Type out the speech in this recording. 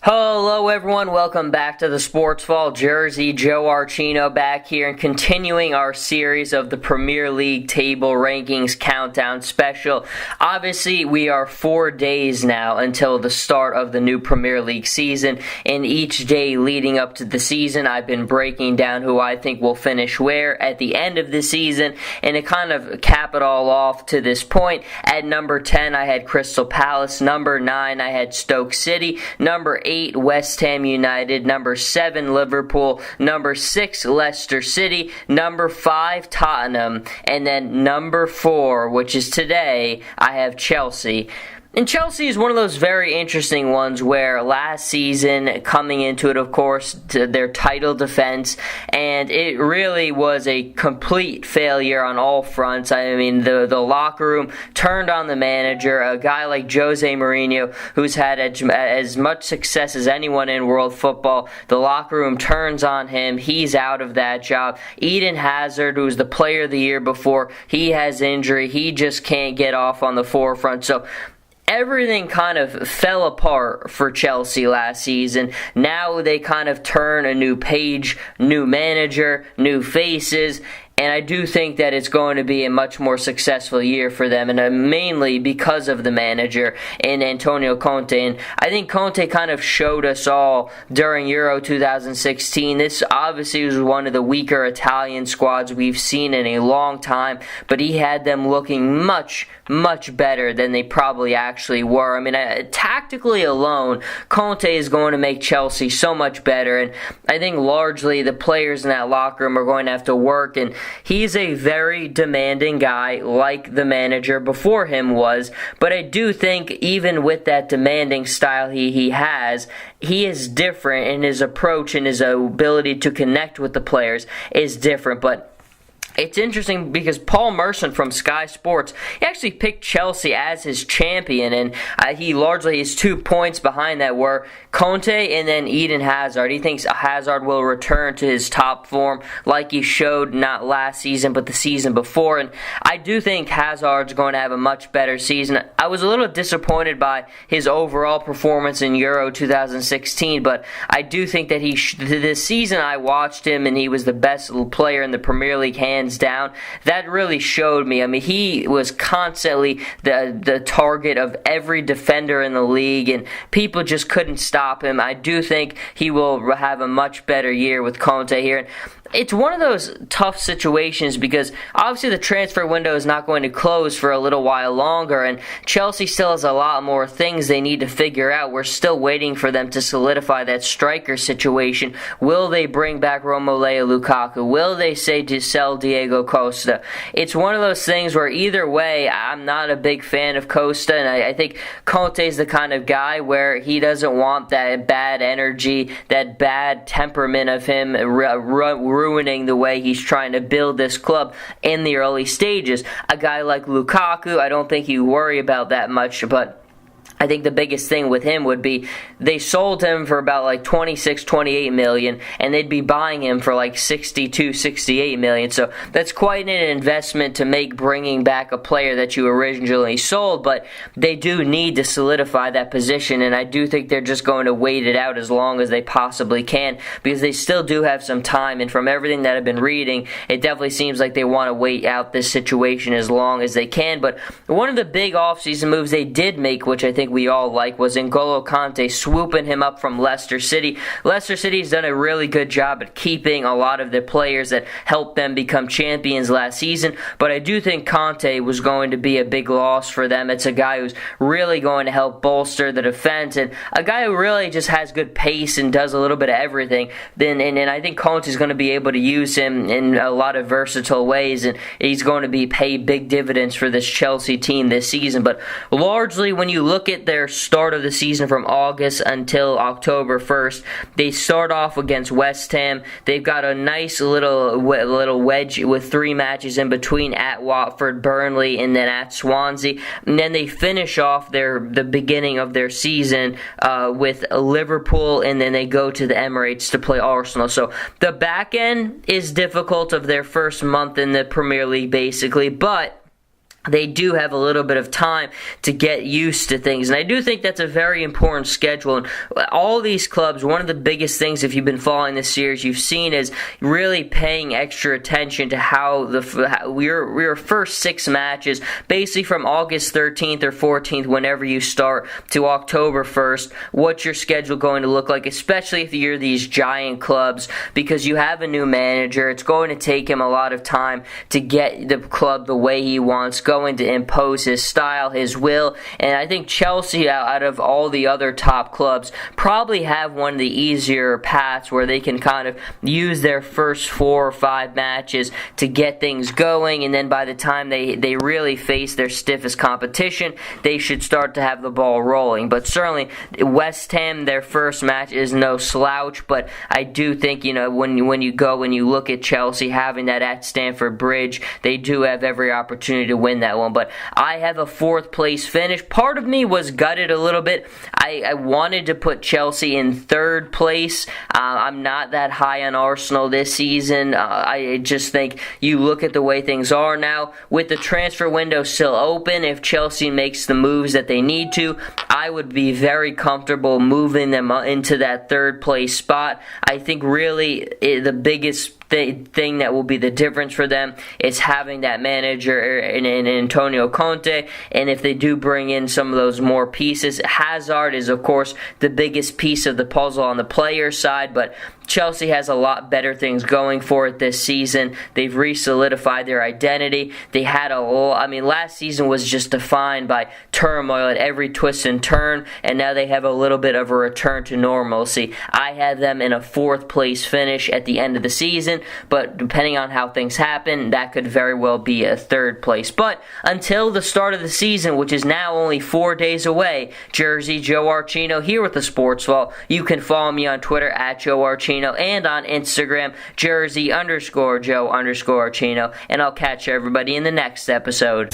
Hello everyone, welcome back to the Sports Fall. Jersey Joe Archino back here and continuing our series of the Premier League table rankings countdown special. Obviously, we are 4 days now until the start of the new Premier League season, and each day leading up to the season, I've been breaking down who I think will finish where at the end of the season, and to kind of cap it all off to this point, at number 10 I had Crystal Palace, number 9 I had Stoke City, number 8 West Ham United, number 7 Liverpool, number 6 Leicester City, number 5 Tottenham, and then number 4, which is today, I have Chelsea. And Chelsea is one of those very interesting ones where last season, coming into it, of course, to their title defense, and it really was a complete failure on all fronts. I mean, the locker room turned on the manager, a guy like Jose Mourinho, who's had as much success as anyone in world football. The locker room turns on him. He's out of that job. Eden Hazard, who's the player of the year before, he has injury. He just can't get off on the forefront. So everything kind of fell apart for Chelsea last season. Now they kind of turn a new page, new manager, new faces, and I do think that it's going to be a much more successful year for them, and mainly because of the manager in Antonio Conte. And I think Conte kind of showed us all during Euro 2016. This obviously was one of the weaker Italian squads we've seen in a long time, but he had them looking much better than they probably actually were. I mean, tactically alone, Conte is going to make Chelsea so much better, and I think largely the players in that locker room are going to have to work, and he's a very demanding guy like the manager before him was, but I do think even with that demanding style he has, he is different in his approach and his ability to connect with the players is different. But it's interesting because Paul Merson from Sky Sports, he actually picked Chelsea as his champion, and his 2 points behind that were Conte and then Eden Hazard. He thinks Hazard will return to his top form like he showed not last season but the season before, and I do think Hazard's going to have a much better season. I was a little disappointed by his overall performance in Euro 2016, but I do think that this season I watched him and he was the best player in the Premier League hands down. That really showed me. I mean, he was constantly the target of every defender in the league, and people just couldn't stop him. I do think he will have a much better year with Conte here. And it's one of those tough situations because obviously the transfer window is not going to close for a little while longer, and Chelsea still has a lot more things they need to figure out. We're still waiting for them to solidify that striker situation. Will they bring back Romelu Lukaku? Will they say to sell Diego Costa? It's one of those things where either way, I'm not a big fan of Costa, and I think Conte is the kind of guy where he doesn't want that bad energy, that bad temperament of him ruining the way he's trying to build this club in the early stages. A guy like Lukaku, I don't think you worry about that much, but I think the biggest thing with him would be they sold him for about like 26, 28 million, and they'd be buying him for like 62, 68 million. So that's quite an investment to make bringing back a player that you originally sold, but they do need to solidify that position, and I do think they're just going to wait it out as long as they possibly can because they still do have some time, and from everything that I've been reading, it definitely seems like they want to wait out this situation as long as they can. But one of the big offseason moves they did make, which I think we all like, was N'Golo Conte swooping him up from Leicester City. Leicester City's done a really good job at keeping a lot of the players that helped them become champions last season, but I do think Conte was going to be a big loss for them. It's a guy who's really going to help bolster the defense, and a guy who really just has good pace and does a little bit of everything. And I think Conte's going to be able to use him in a lot of versatile ways, and he's going to pay big dividends for this Chelsea team this season. But largely, when you look at their start of the season from August until October 1st. They start off against West Ham. They've got a nice little wedge with 3 matches in between at Watford, Burnley, and then at Swansea. And then they finish off the beginning of their season with Liverpool, and then they go to the Emirates to play Arsenal. So the back end is difficult of their first month in the Premier League, basically, but they do have a little bit of time to get used to things. And I do think that's a very important schedule. And all these clubs, one of the biggest things, if you've been following this series, you've seen is really paying extra attention to how your first 6 matches, basically from August 13th or 14th, whenever you start, to October 1st, what's your schedule going to look like, especially if you're these giant clubs, because you have a new manager. It's going to take him a lot of time to get the club the way he wants, going to impose his style, his will. And I think Chelsea, out of all the other top clubs, probably have one of the easier paths where they can kind of use their first 4 or 5 matches to get things going, and then by the time they really face their stiffest competition, they should start to have the ball rolling. But certainly West Ham, their first match is no slouch, but I do think, when you look at Chelsea having that at Stamford Bridge, they do have every opportunity to win that one. But I have a 4th place finish. Part of me was gutted a little bit. I wanted to put Chelsea in 3rd place. I'm not that high on Arsenal this season. I just think you look at the way things are now, with the transfer window still open, if Chelsea makes the moves that they need to, I would be very comfortable moving them into that 3rd place spot. I think really the biggest thing that will be the difference for them is having that manager in Antonio Conte, and if they do bring in some of those more pieces, Hazard is of course the biggest piece of the puzzle on the player side, but Chelsea has a lot better things going for it this season. They've re-solidified their identity. They had last season was just defined by turmoil at every twist and turn, and now they have a little bit of a return to normalcy. I had them in a 4th place finish at the end of the season, but depending on how things happen, that could very well be a 3rd place. But until the start of the season, which is now only 4 days away, Jersey Joe Archino here with the Sports Vault. You can follow me on Twitter at Joe Archino, and on Instagram, Jersey_Joe_Archino, and I'll catch everybody in the next episode.